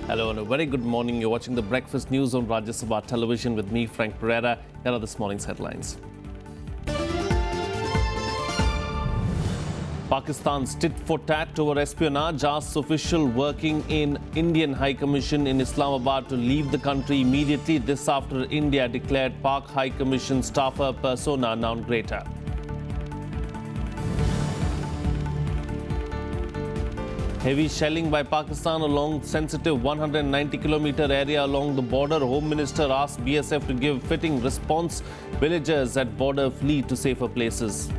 Hello and a very good morning. You're watching the Breakfast News on Rajya Sabha television with me, Frank Pereira. Here are this morning's headlines. Pakistan's tit-for-tat over espionage asks official working in Indian High Commission in Islamabad to leave the country immediately. This after India declared Pak High Commission staffer persona non grata. Heavy shelling by Pakistan along sensitive 190-kilometer area along the border. Home Minister asked BSF to give fitting response. Villagers at border flee to safer places.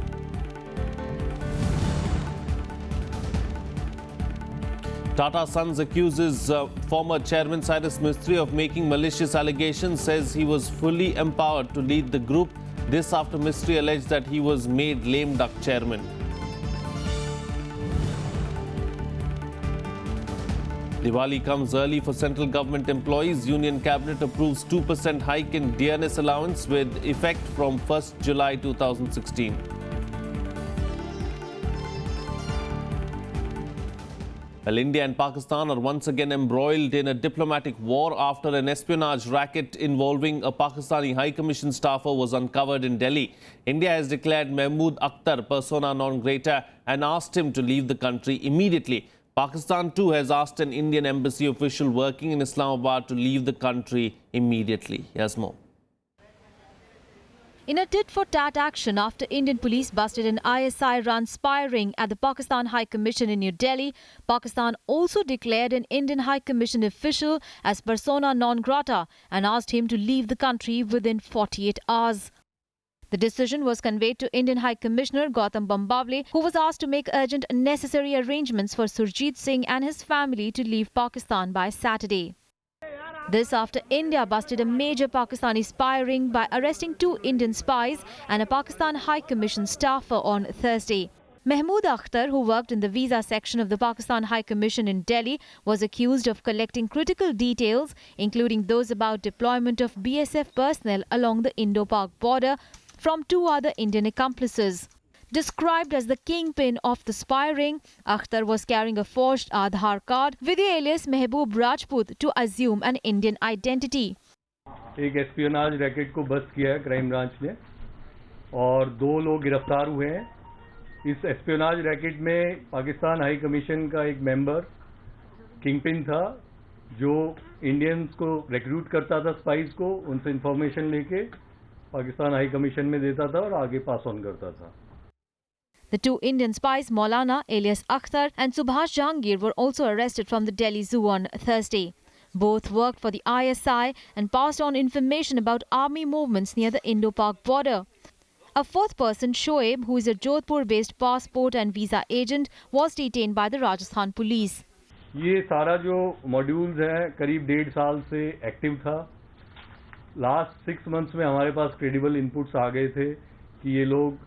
Tata Sons accuses former chairman Cyrus Mistry of making malicious allegations, says he was fully empowered to lead the group. This after Mistry alleged that he was made lame duck chairman. Diwali comes early for central government employees. Union Cabinet approves 2% hike in DNS allowance with effect from 1st July 2016. Well, India and Pakistan are once again embroiled in a diplomatic war after an espionage racket involving a Pakistani High Commission staffer was uncovered in Delhi. India has declared Mahmood Akhtar persona non grata and asked him to leave the country immediately. Pakistan too has asked an Indian embassy official working in Islamabad to leave the country immediately. Here's more. In a tit-for-tat action after Indian police busted an ISI-run spy ring at the Pakistan High Commission in New Delhi, Pakistan also declared an Indian High Commission official as persona non grata and asked him to leave the country within 48 hours. The decision was conveyed to Indian High Commissioner Gautam Bambawale, who was asked to make urgent necessary arrangements for Surjit Singh and his family to leave Pakistan by Saturday. This after India busted a major Pakistani spy ring by arresting 2 Indian spies and a Pakistan High Commission staffer on Thursday. Mahmood Akhtar, who worked in the visa section of the Pakistan High Commission in Delhi, was accused of collecting critical details, including those about deployment of BSF personnel along the Indo-Pak border from 2 other Indian accomplices. Described as the kingpin of the spy ring, Akhtar was carrying a forged Aadhaar card with the alias Mehboob Rajput to assume an Indian identity. एक espionage racket को bast किया है crime branch ने और 2 लोग गिरफ्तार हुए हैं। इस एस्पियोनाज रैकेट में पाकिस्तान हाई कमीशन का एक मेंबर किंगपिन था जो इंडियंस को रिक्रूट करता था, स्पाइस को उनसे इंफॉर्मेशन लेके पाकिस्तान हाई कमीशन में देता था और आगे पास ऑन करता था। The 2 Indian spies, Maulana alias Akhtar and Subhash Jahangir, were also arrested from the Delhi Zoo on Thursday. Both worked for the ISI and passed on information about army movements near the Indo-Pak border. A 4th person, Shoaib, who is a Jodhpur-based passport and visa agent, was detained by the Rajasthan police. ये सारा जो modules है करीब 1.5 साल से active था। Last 6 months में हमारे पास क्रेडिबल इनपुट्स आ गए थे कि ये लोग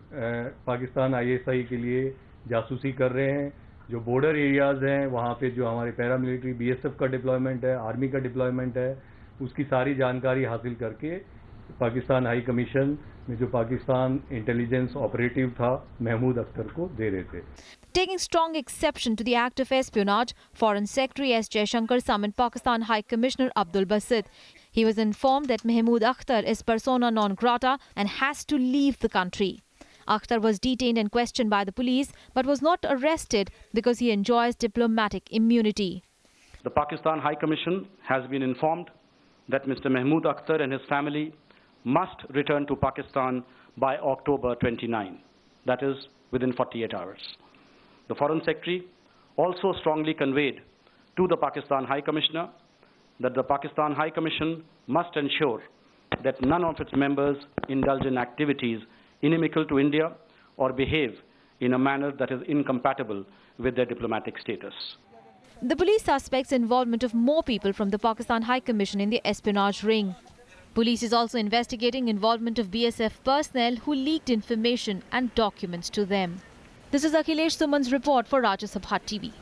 पाकिस्तान ISI के लिए जासूसी कर रहे हैं। जो बॉर्डर एरियाज़ हैं वहाँ पे जो हमारे पैरामिलिट्री BSF का डिप्लॉयमेंट है, आर्मी का डिप्लॉयमेंट है, उसकी सारी जानकारी हासिल करके पाकिस्तान हाई कमीशन में जो पाकिस्तान इंटेलिजेंस ऑपरेटिव था महमूद अख्तर को दे रहे थे। Taking strong exception to the act of espionage, Foreign Secretary S. Jaishankar summoned Pakistan High Commissioner Abdul Basit. He was informed that Mahmood Akhtar is persona non grata and has to leave the country. Akhtar was detained and questioned by the police but was not arrested because he enjoys diplomatic immunity. The Pakistan High Commission has been informed that Mr. Mahmood Akhtar and his family must return to Pakistan by October 29, that is within 48 hours. The Foreign Secretary also strongly conveyed to the Pakistan High Commissioner that the Pakistan High Commission must ensure that none of its members indulge in activities inimical to India or behave in a manner that is incompatible with their diplomatic status. The police suspects involvement of more people from the Pakistan High Commission in the espionage ring. Police is also investigating involvement of BSF personnel who leaked information and documents to them. This is Akhilesh Suman's report for Rajya Sabha TV.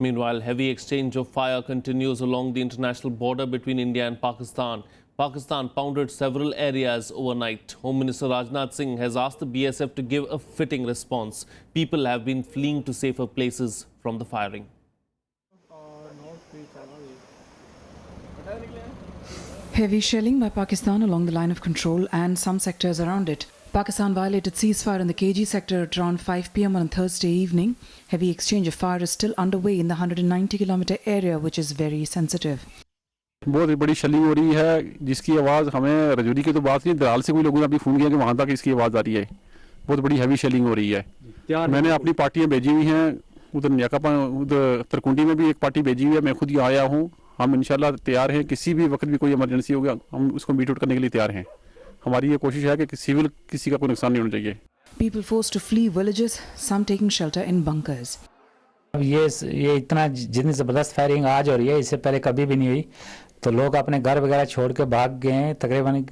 Meanwhile, heavy exchange of fire continues along the international border between India and Pakistan. Pakistan pounded several areas overnight. Home Minister Rajnath Singh has asked the BSF to give a fitting response. People have been fleeing to safer places from the firing. Heavy shelling by Pakistan along the line of control and some sectors around it. Pakistan violated ceasefire in the KG sector at around 5 p.m. on Thursday evening. Heavy exchange of fire is still underway in the 190-kilometer area, which is very sensitive. बहुत बड़ी shelling हो रही है जिसकी आवाज़ हमें रजौरी की तो बात नहीं, दराल से कोई लोगों ने अभी फ़ोन किया कि वहाँ तक इसकी आवाज़ आ रही है। बहुत बड़ी हैवी शेलिंग हो रही है। मैंने अपनी पार्टियाँ भेजी हुई हैं, उधर न्याकापा उधर तरकुंडी में भी एक पार्टी भेजी हुई है, मैं खुद आया हूँ। हम इंशाल्लाह तैयार हैं, किसी भी वक्त भी कोई इमरजेंसी हो गया हम उसको मीट आउट करने के लिए तैयार हैं। हमारी ये कोशिश है कि सिविल किसी का कोई नुकसान नहीं होना चाहिए। People forced to flee villages, some taking shelter in bunkers. ये इतना जितनी ज़बरदस्त फायरिंग आज हो रही है, इससे पहले कभी भी नहीं हुई। तो लोग अपने घर वगैरह छोड़ के भाग गए हैं। तकरीबन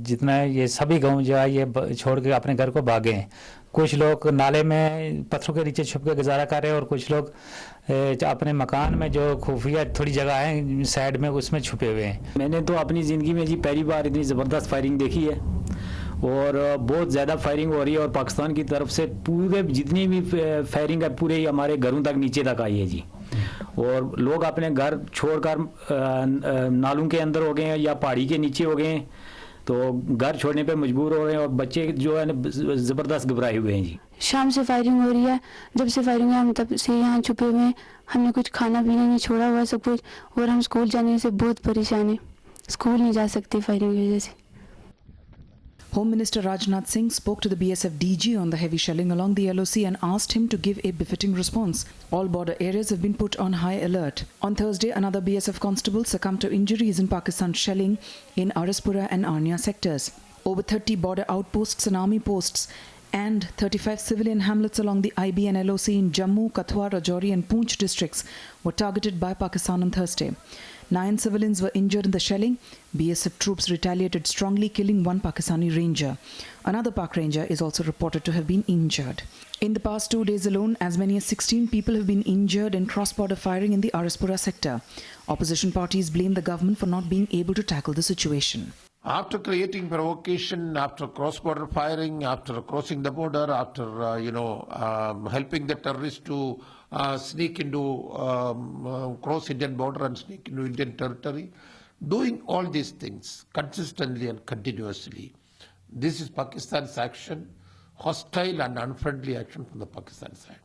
जितना ये सभी गांव जो है ये छोड़ के अपने घर को भागे हैं। कुछ लोग नाले में पत्थरों के नीचे छुप के गुजारा कर रहे हैं और कुछ लोग अपने मकान में जो खुफिया थोड़ी जगह है साइड में उसमें छुपे हुए हैं। मैंने तो अपनी ज़िंदगी में जी पहली बार इतनी ज़बरदस्त फायरिंग देखी है और बहुत ज़्यादा फायरिंग हो रही है और पाकिस्तान की तरफ से पूरे जितनी भी फायरिंग है पूरे हमारे घरों तक नीचे तक आई है जी। और लोग अपने घर छोड़कर नालों के अंदर हो गए हैं या पहाड़ी के नीचे हो गए हैं, तो घर छोड़ने पे मजबूर हो रहे हैं और बच्चे जो है ज़बरदस्त घबराए हुए हैं जी। शाम से फायरिंग हो रही है, जब से फायरिंग है हम तब से यहाँ छुपे हुए हैं। हमने कुछ खाना पीना नहीं छोड़ा हुआ सब कुछ, और हम स्कूल जाने से बहुत परेशान हैं। स्कूल नहीं जा सकते फायरिंग की वजह से। Home Minister Rajnath Singh spoke to the BSF DG on the heavy shelling along the LOC and asked him to give a befitting response. All border areas have been put on high alert. On Thursday, another BSF constable succumbed to injuries in Pakistan shelling in Araspura and Arnia sectors. Over 30 border outposts and army posts and 35 civilian hamlets along the IB and LOC in Jammu, Kathua, Rajouri and Poonch districts were targeted by Pakistan on Thursday. 9 civilians were injured in the shelling. BSF troops retaliated strongly, killing one Pakistani ranger. Another Pak ranger is also reported to have been injured. In the past 2 days alone, as many as 16 people have been injured in cross-border firing in the Araspura sector. Opposition parties blame the government for not being able to tackle the situation. After creating provocation, after cross-border firing, after crossing the border, after helping the terrorists to sneak into cross Indian border and sneak into Indian territory, doing all these things consistently and continuously, this is Pakistan's action, hostile and unfriendly action from the Pakistan side.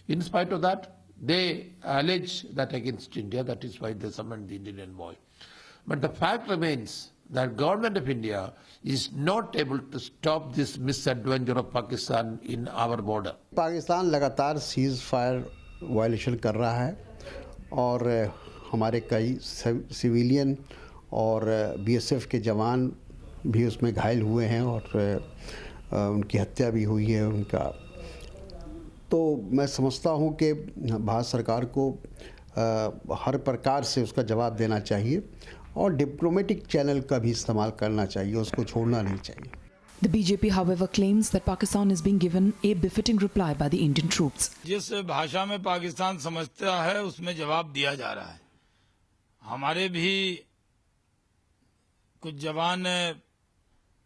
In spite of that, they allege that against India, that is why they summoned the Indian envoy. But the fact remains that government of India is not able to stop this misadventure of Pakistan in our border. Pakistan लगातार cease fire violation कर रहा है और हमारे कई civilian और BSF के जवान भी उसमें घायल हुए हैं और उनकी हत्या भी हुई है उनका। तो मैं समझता हूं कि भारत सरकार को हर प्रकार से उसका जवाब देना चाहिए और डिप्लोमेटिक चैनल का भी इस्तेमाल करना चाहिए, उसको छोड़ना नहीं चाहिए। The BJP, however, claims that Pakistan is being given a befitting reply by the Indian troops. जिस भाषा में पाकिस्तान समझता है उसमें जवाब दिया जा रहा है। हमारे भी कुछ जवान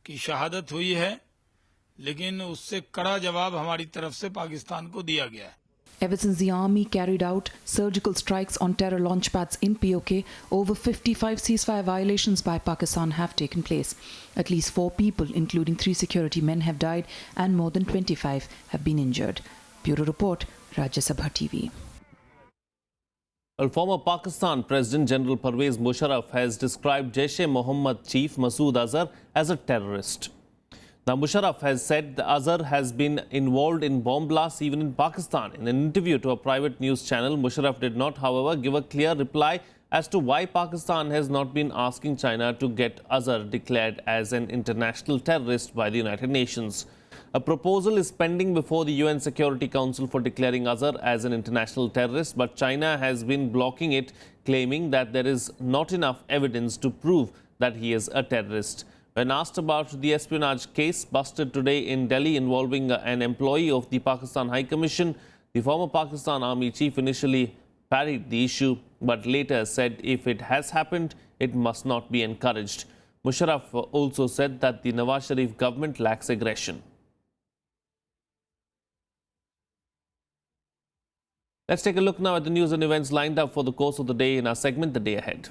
की शहादत हुई है, लेकिन उससे कड़ा जवाब हमारी तरफ से पाकिस्तान को दिया गया है। Ever since the army carried out surgical strikes on terror launchpads in POK, over 55 ceasefire violations by Pakistan have taken place. At least 4 people, including 3 security men, have died and more than 25 have been injured. Bureau Report, Rajya Sabha TV. Well, former Pakistan President General Pervez Musharraf has described Jaish-e-Mohammed chief Masood Azhar as a terrorist. Now, Musharraf has said the Azhar has been involved in bomb blasts even in Pakistan. In an interview to a private news channel, Musharraf did not, however, give a clear reply as to why Pakistan has not been asking China to get Azhar declared as an international terrorist by the United Nations. A proposal is pending before the UN Security Council for declaring Azhar as an international terrorist, but China has been blocking it, claiming that there is not enough evidence to prove that he is a terrorist. When asked about the espionage case busted today in Delhi involving an employee of the Pakistan High Commission, the former Pakistan Army chief initially parried the issue, but later said if it has happened, it must not be encouraged. Musharraf also said that the Nawaz Sharif government lacks aggression. Let's take a look now at the news and events lined up for the course of the day in our segment, The Day Ahead.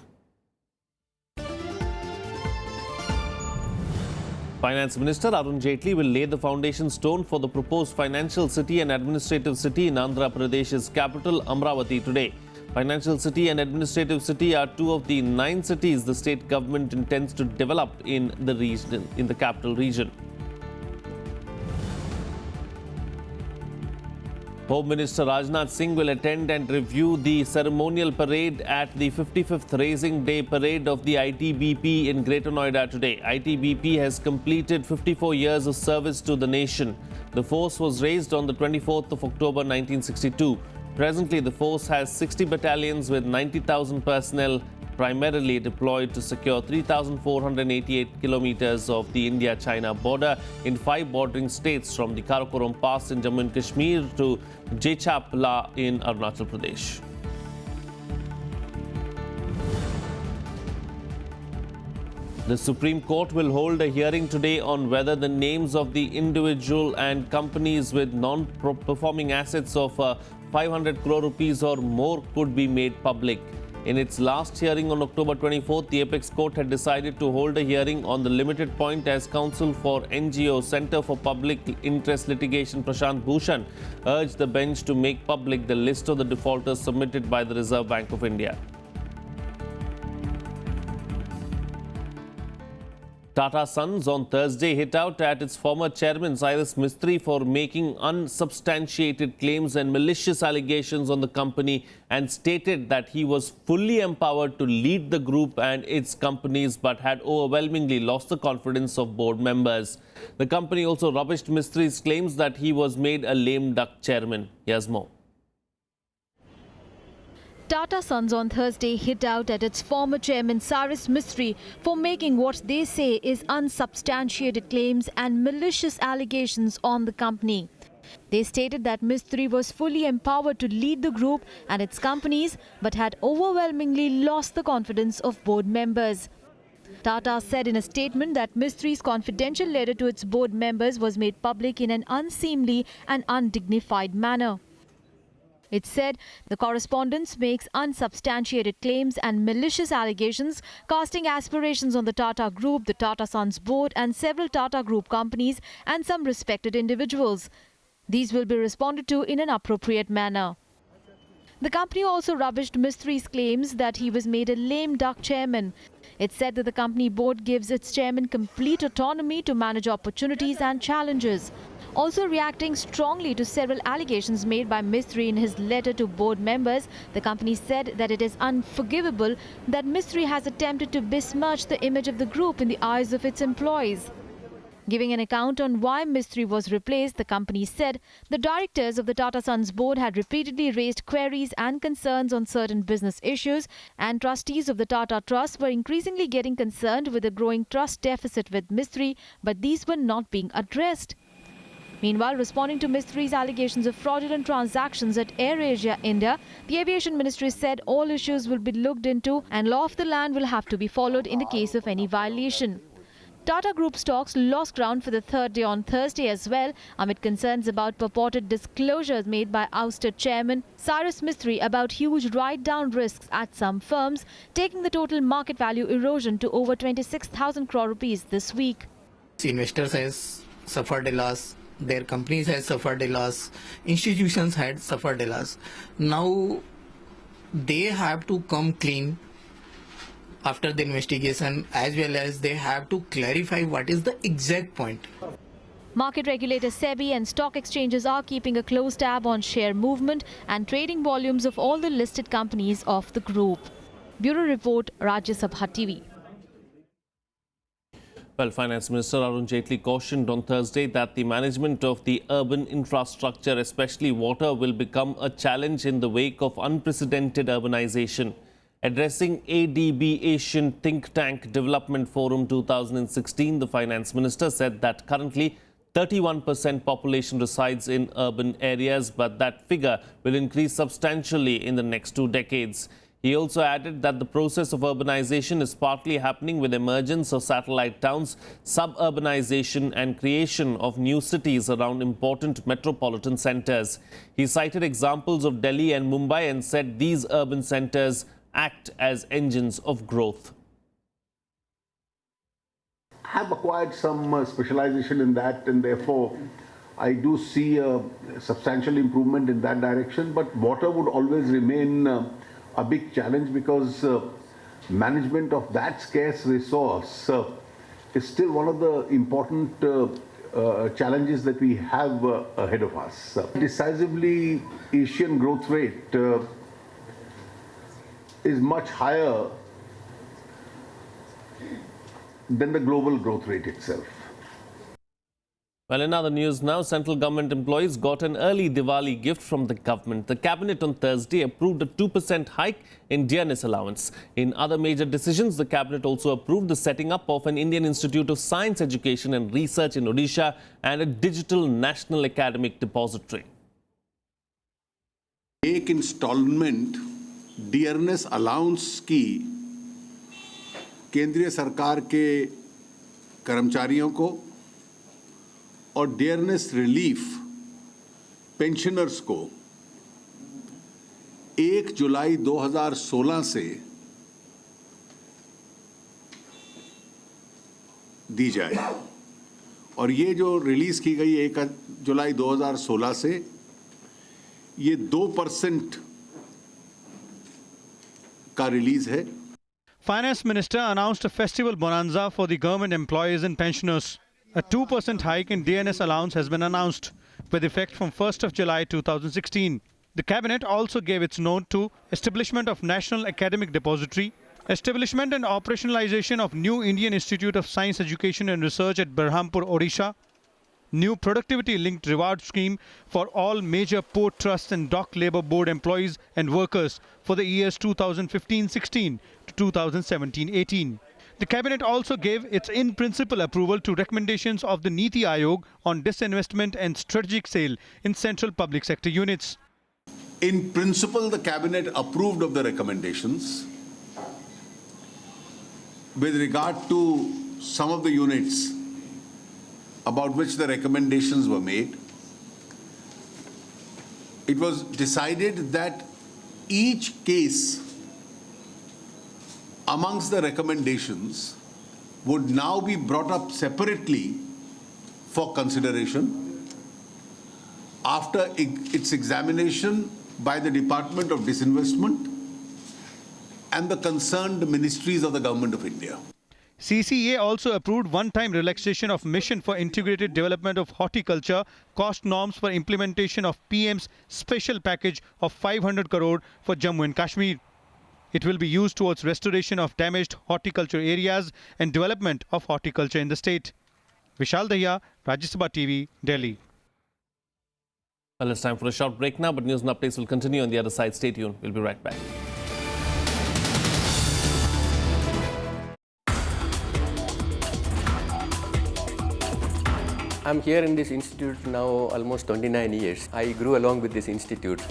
Finance Minister Arun Jaitley will lay the foundation stone for the proposed financial city and administrative city in Andhra Pradesh's capital, Amravati, today. Financial city and administrative city are two of the 9 cities the state government intends to develop in the capital region. Home Minister Rajnath Singh will attend and review the ceremonial parade at the 55th Raising Day Parade of the ITBP in Greater Noida today. ITBP has completed 54 years of service to the nation. The force was raised on the 24th of October 1962. Presently, the force has 60 battalions with 90,000 personnel, primarily deployed to secure 3,488 kilometers of the India-China border in 5 bordering states from the Karakoram Pass in Jammu and Kashmir to Jechapla in Arunachal Pradesh. The Supreme Court will hold a hearing today on whether the names of the individual and companies with non-performing assets of 500 crore rupees or more could be made public. In its last hearing on October 24th, the Apex Court had decided to hold a hearing on the limited point as counsel for NGO Centre for Public Interest Litigation Prashant Bhushan urged the bench to make public the list of the defaulters submitted by the Reserve Bank of India. Tata Sons on Thursday hit out at its former chairman Cyrus Mistry for making unsubstantiated claims and malicious allegations on the company and stated that he was fully empowered to lead the group and its companies but had overwhelmingly lost the confidence of board members. The company also rubbished Mistry's claims that he was made a lame duck chairman. Here's more. Tata Sons on Thursday hit out at its former chairman Cyrus Mistry for making what they say is unsubstantiated claims and malicious allegations on the company. They stated that Mistry was fully empowered to lead the group and its companies but had overwhelmingly lost the confidence of board members. Tata said in a statement that Mistry's confidential letter to its board members was made public in an unseemly and undignified manner. It said the correspondence makes unsubstantiated claims and malicious allegations, casting aspirations on the Tata Group, the Tata Sons board and several Tata Group companies and some respected individuals. These will be responded to in an appropriate manner. The company also rubbished Mistry's claims that he was made a lame duck chairman. It said that the company board gives its chairman complete autonomy to manage opportunities and challenges. Also reacting strongly to several allegations made by Mistry in his letter to board members, the company said that it is unforgivable that Mistry has attempted to besmirch the image of the group in the eyes of its employees. Giving an account on why Mistry was replaced, the company said the directors of the Tata Sons board had repeatedly raised queries and concerns on certain business issues, and trustees of the Tata Trust were increasingly getting concerned with the growing trust deficit with Mistry, but these were not being addressed. Meanwhile, responding to Mistry's allegations of fraudulent transactions at AirAsia India, the Aviation Ministry said all issues will be looked into and law of the land will have to be followed in the case of any violation. Tata Group stocks lost ground for the third day on Thursday as well, amid concerns about purported disclosures made by ousted chairman Cyrus Mistry about huge write-down risks at some firms, taking the total market value erosion to over 26,000 crore rupees this week. Investors has suffered a loss. Their companies have suffered a loss. Institutions had suffered a loss. Now they have to come clean after the investigation, as well as they have to clarify what is the exact point. Market regulator SEBI and stock exchanges are keeping a close tab on share movement and trading volumes of all the listed companies of the group. Bureau Report, Rajya Sabha TV. Well, Finance Minister Arun Jaitley cautioned on Thursday that the management of the urban infrastructure, especially water, will become a challenge in the wake of unprecedented urbanization. Addressing ADB Asian Think Tank Development Forum 2016, the Finance Minister said that currently 31% population resides in urban areas, but that figure will increase substantially in the next 2 decades. He also added that the process of urbanization is partly happening with emergence of satellite towns, suburbanization and creation of new cities around important metropolitan centers. He cited examples of Delhi and Mumbai and said these urban centers act as engines of growth. have acquired some specialization in that, and therefore I do see a substantial improvement in that direction. But water would always remain a big challenge, because management of that scarce resource is still one of the important challenges that we have ahead of us. Decisively, Asian growth rate is much higher than the global growth rate itself. Well, in other news now, central government employees got an early Diwali gift from the government. The cabinet on Thursday approved a 2% hike in dearness allowance. In other major decisions, the cabinet also approved the setting up of an Indian Institute of Science, Education and Research in Odisha and a digital national academic depository. एक instalment dearness allowance की केंद्रीय सरकार के कर्मचारियों को और dearness relief pensioners को 1 जुलाई 2016 से दी जाए। और ये जो रिलीज की गई 1 जुलाई 2016 से ये 2% का रिलीज है। Finance Minister announced a festival bonanza for the government employees and pensioners. A 2% hike in DNS allowance has been announced with effect from 1st of July 2016. The cabinet also gave its note to establishment of National Academic Depository, establishment and operationalization of new Indian Institute of Science, Education and Research at Berhampur, Odisha, new productivity-linked reward scheme for all major port trusts and dock labour board employees and workers for the years 2015-16 to 2017-18. The cabinet also gave its in-principle approval to recommendations of the Niti Aayog on disinvestment and strategic sale in central public sector units. In principle, the cabinet approved of the recommendations. With regard to some of the units about which the recommendations were made, it was decided that each case amongst the recommendations would now be brought up separately for consideration after its examination by the Department of Disinvestment and the concerned ministries of the Government of India. CCA also approved one-time relaxation of Mission for Integrated Development of Horticulture cost norms for implementation of PM's special package of 500 crore for Jammu and Kashmir. It will be used towards restoration of damaged horticulture areas and development of horticulture in the state. Vishal Dahiya, Rajya Sabha TV, Delhi. Well, it's time for a short break now, but news and updates will continue on the other side. Stay tuned. We'll be right back. I'm here in this institute now almost 29 years. I grew along with this institute.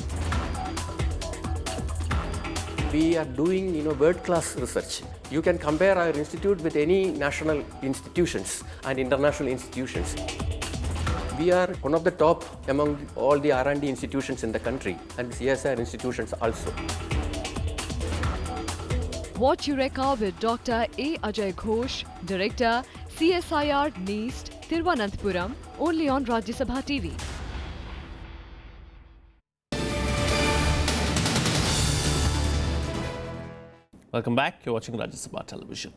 We are doing, world-class research. You can compare our institute with any national institutions and international institutions. We are one of the top among all the R&D institutions in the country and CSR institutions also. Watch Eureka with Dr. A. Ajay Ghosh, Director, CSIR NEAST, Thiruvananthapuram, only on Rajya Sabha TV. Welcome back. You're watching Rajya Sabha Television.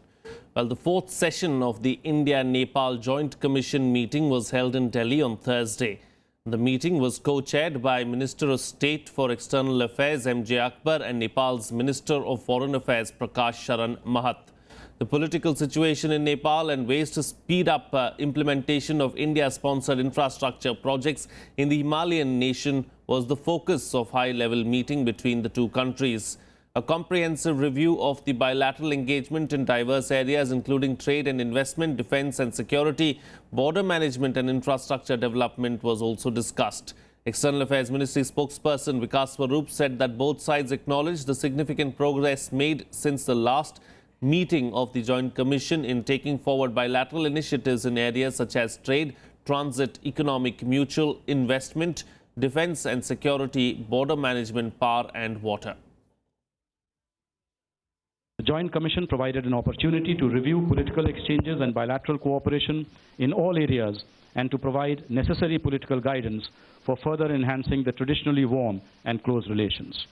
Well, the fourth session of the India-Nepal Joint Commission meeting was held in Delhi on Thursday. The meeting was co-chaired by Minister of State for External Affairs M.J. Akbar and Nepal's Minister of Foreign Affairs Prakash Sharan Mahat. The political situation in Nepal and ways to speed up implementation of India-sponsored infrastructure projects in the Himalayan nation was the focus of high-level meeting between the two countries. A comprehensive review of the bilateral engagement in diverse areas including trade and investment, defense and security, border management and infrastructure development was also discussed. External Affairs Ministry spokesperson Vikas Swarup said that both sides acknowledged the significant progress made since the last meeting of the Joint Commission in taking forward bilateral initiatives in areas such as trade, transit, economic, mutual investment, defense and security, border management, power and water. The Joint Commission provided an opportunity to review political exchanges and bilateral cooperation in all areas and to provide necessary political guidance for further enhancing the traditionally warm and close relations.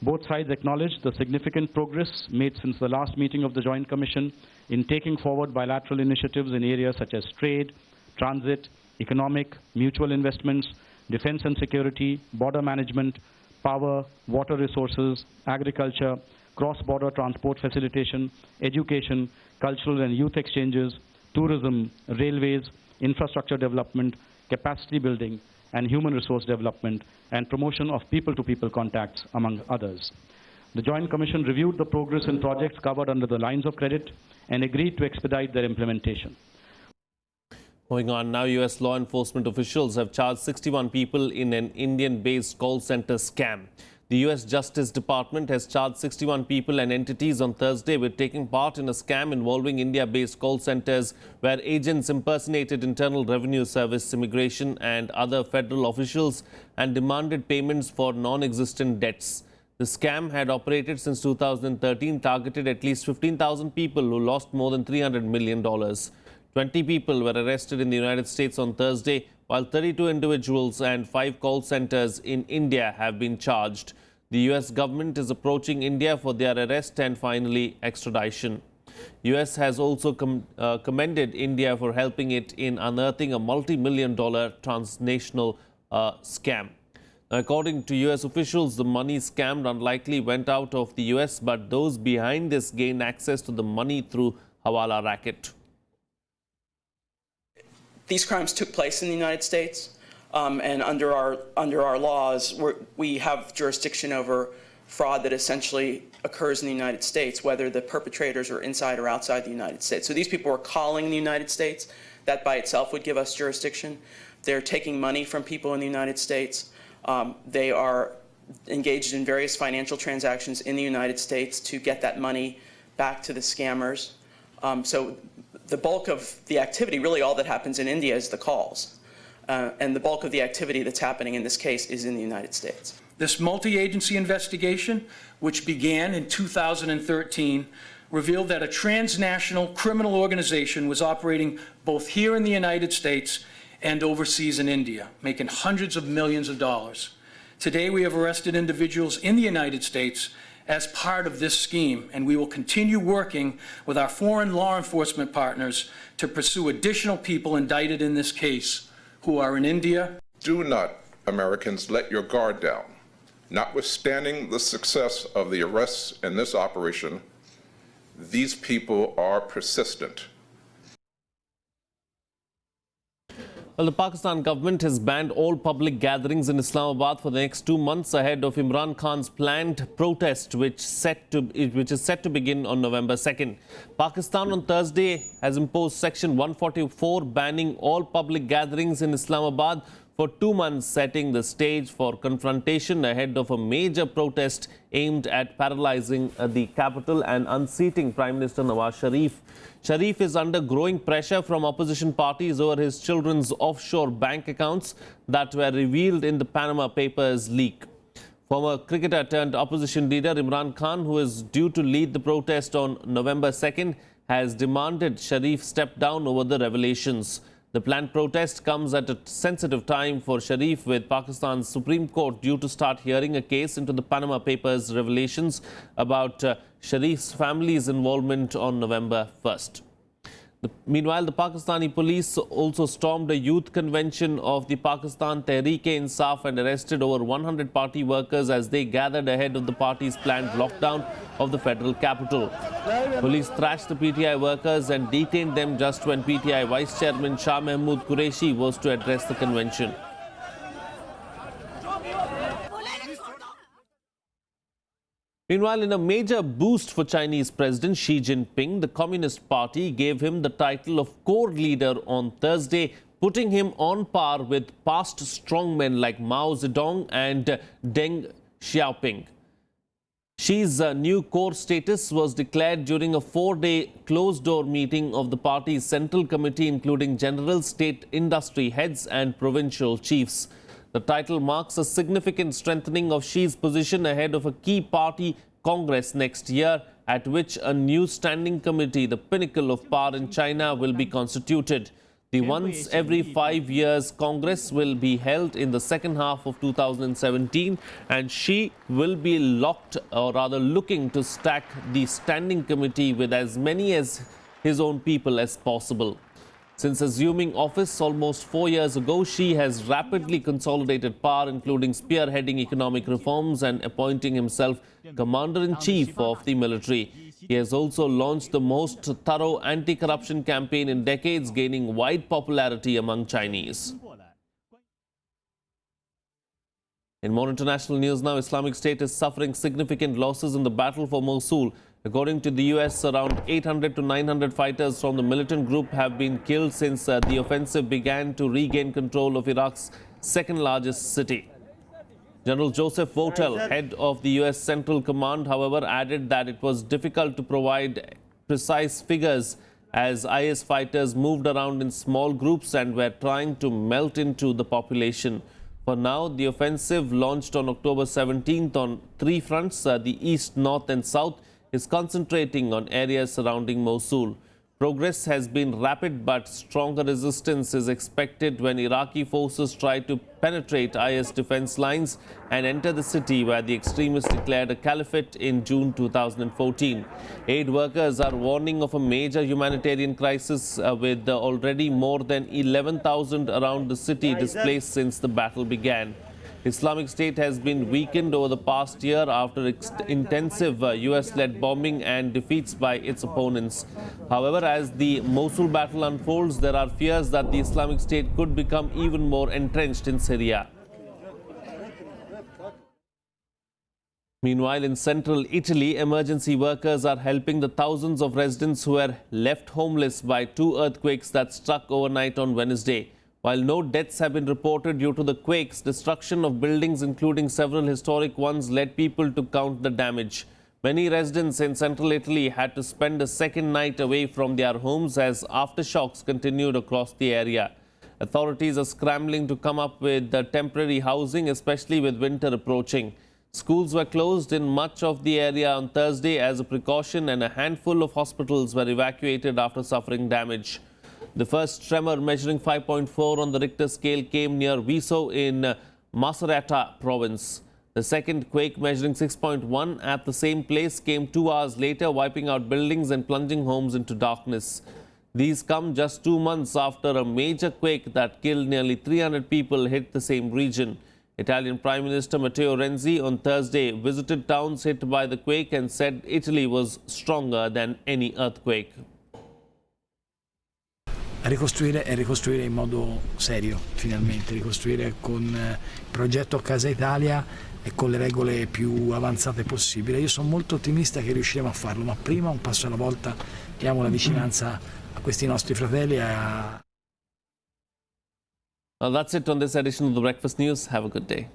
Both sides acknowledged the significant progress made since the last meeting of the Joint Commission in taking forward bilateral initiatives in areas such as trade, transit, economic, mutual investments, defense and security, border management, power, water resources, agriculture, cross-border transport facilitation, education, cultural and youth exchanges, tourism, railways, infrastructure development, capacity building, and human resource development, and promotion of people-to-people contacts, among others. The Joint Commission reviewed the progress in projects covered under the lines of credit and agreed to expedite their implementation. Moving on now, U.S. law enforcement officials have charged 61 people in an Indian-based call center scam. The U.S. Justice Department has charged 61 people and entities on Thursday with taking part in a scam involving India-based call centers where agents impersonated Internal Revenue Service, immigration and other federal officials and demanded payments for non-existent debts. The scam had operated since 2013, targeted at least 15,000 people who lost more than $300 million. 20 people were arrested in the United States on Thursday, while 32 individuals and 5 call centers in India have been charged. The U.S. government is approaching India for their arrest and finally extradition. U.S. has also commended India for helping it in unearthing a multi-million-dollar transnational scam. According to U.S. officials, the money scammed unlikely went out of the U.S., but those behind this gained access to the money through Hawala racket. These crimes took place in the United States, and under our laws, we have jurisdiction over fraud that essentially occurs in the United States, whether the perpetrators are inside or outside the United States. So these people are calling the United States. That by itself would give us jurisdiction. They're taking money from people in the United States. They are engaged in various financial transactions in the United States to get that money back to the scammers. So the bulk of the activity, really all that happens in India is the calls. And the bulk of the activity that's happening in this case is in the United States. This multi-agency investigation, which began in 2013, revealed that a transnational criminal organization was operating both here in the United States and overseas in India, making hundreds of millions of dollars. Today, we have arrested individuals in the United States as part of this scheme, and we will continue working with our foreign law enforcement partners to pursue additional people indicted in this case who are in India. Do not, Americans, let your guard down. Notwithstanding the success of the arrests in this operation, these people are persistent. Well, the Pakistan government has banned all public gatherings in Islamabad for the next 2 months ahead of Imran Khan's planned protest, which is set to begin on November 2nd. Pakistan on Thursday has imposed Section 144 banning all public gatherings in Islamabad for 2 months, setting the stage for confrontation ahead of a major protest aimed at paralyzing the capital and unseating Prime Minister Nawaz Sharif. Sharif is under growing pressure from opposition parties over his children's offshore bank accounts that were revealed in the Panama Papers leak. Former cricketer turned opposition leader Imran Khan, who is due to lead the protest on November 2nd, has demanded Sharif step down over the revelations. The planned protest comes at a sensitive time for Sharif, with Pakistan's Supreme Court due to start hearing a case into the Panama Papers revelations about Sharif's family's involvement on November 1st. Meanwhile, the Pakistani police also stormed a youth convention of the Pakistan Tehreek-e-Insaf and arrested over 100 party workers as they gathered ahead of the party's planned lockdown of the federal capital. Police thrashed the PTI workers and detained them just when PTI Vice Chairman Shah Mahmood Qureshi was to address the convention. Meanwhile, in a major boost for Chinese President Xi Jinping, the Communist Party gave him the title of core leader on Thursday, putting him on par with past strongmen like Mao Zedong and Deng Xiaoping. Xi's new core status was declared during a 4-day closed-door meeting of the party's Central Committee, including general state industry heads and provincial chiefs. The title marks a significant strengthening of Xi's position ahead of a key party congress next year at which a new standing committee, the pinnacle of power in China, will be constituted. The once every 5 years Congress will be held in the second half of 2017, and Xi will be looking to stack the standing committee with as many as his own people as possible. Since assuming office almost 4 years ago, Xi has rapidly consolidated power, including spearheading economic reforms and appointing himself commander-in-chief of the military. He has also launched the most thorough anti-corruption campaign in decades, gaining wide popularity among Chinese. In more international news now, Islamic State is suffering significant losses in the battle for Mosul. According to the US, around 800 to 900 fighters from the militant group have been killed since the offensive began to regain control of Iraq's second largest city. General Joseph Votel, head of the US Central Command, however, added that it was difficult to provide precise figures as IS fighters moved around in small groups and were trying to melt into the population. For now, the offensive, launched on October 17th on 3 fronts, the east, north and south, is concentrating on areas surrounding Mosul. Progress has been rapid, but stronger resistance is expected when Iraqi forces try to penetrate IS defense lines and enter the city, where the extremists declared a caliphate in June 2014. Aid workers are warning of a major humanitarian crisis with already more than 11,000 around the city displaced since the battle began. Islamic State has been weakened over the past year after intensive US-led bombing and defeats by its opponents. However, as the Mosul battle unfolds, there are fears that the Islamic State could become even more entrenched in Syria. Meanwhile, in central Italy, emergency workers are helping the thousands of residents who were left homeless by 2 earthquakes that struck overnight on Wednesday. While no deaths have been reported due to the quakes, destruction of buildings, including several historic ones, led people to count the damage. Many residents in central Italy had to spend a second night away from their homes as aftershocks continued across the area. Authorities are scrambling to come up with temporary housing, especially with winter approaching. Schools were closed in much of the area on Thursday as a precaution, and a handful of hospitals were evacuated after suffering damage. The first tremor, measuring 5.4 on the Richter scale, came near Viso in Macerata province. The second quake, measuring 6.1 at the same place, came 2 hours later, wiping out buildings and plunging homes into darkness. These come just 2 months after a major quake that killed nearly 300 people hit the same region. Italian Prime Minister Matteo Renzi on Thursday visited towns hit by the quake and said Italy was stronger than any earthquake. Ricostruire e ricostruire in modo serio, finalmente, ricostruire con il progetto Casa Italia e con le regole più avanzate possibile. Io sono molto ottimista che riusciremo a farlo, ma prima, un passo alla volta, diamo la vicinanza a questi nostri fratelli. Well, that's it on this edition of the Breakfast News. Have a good day.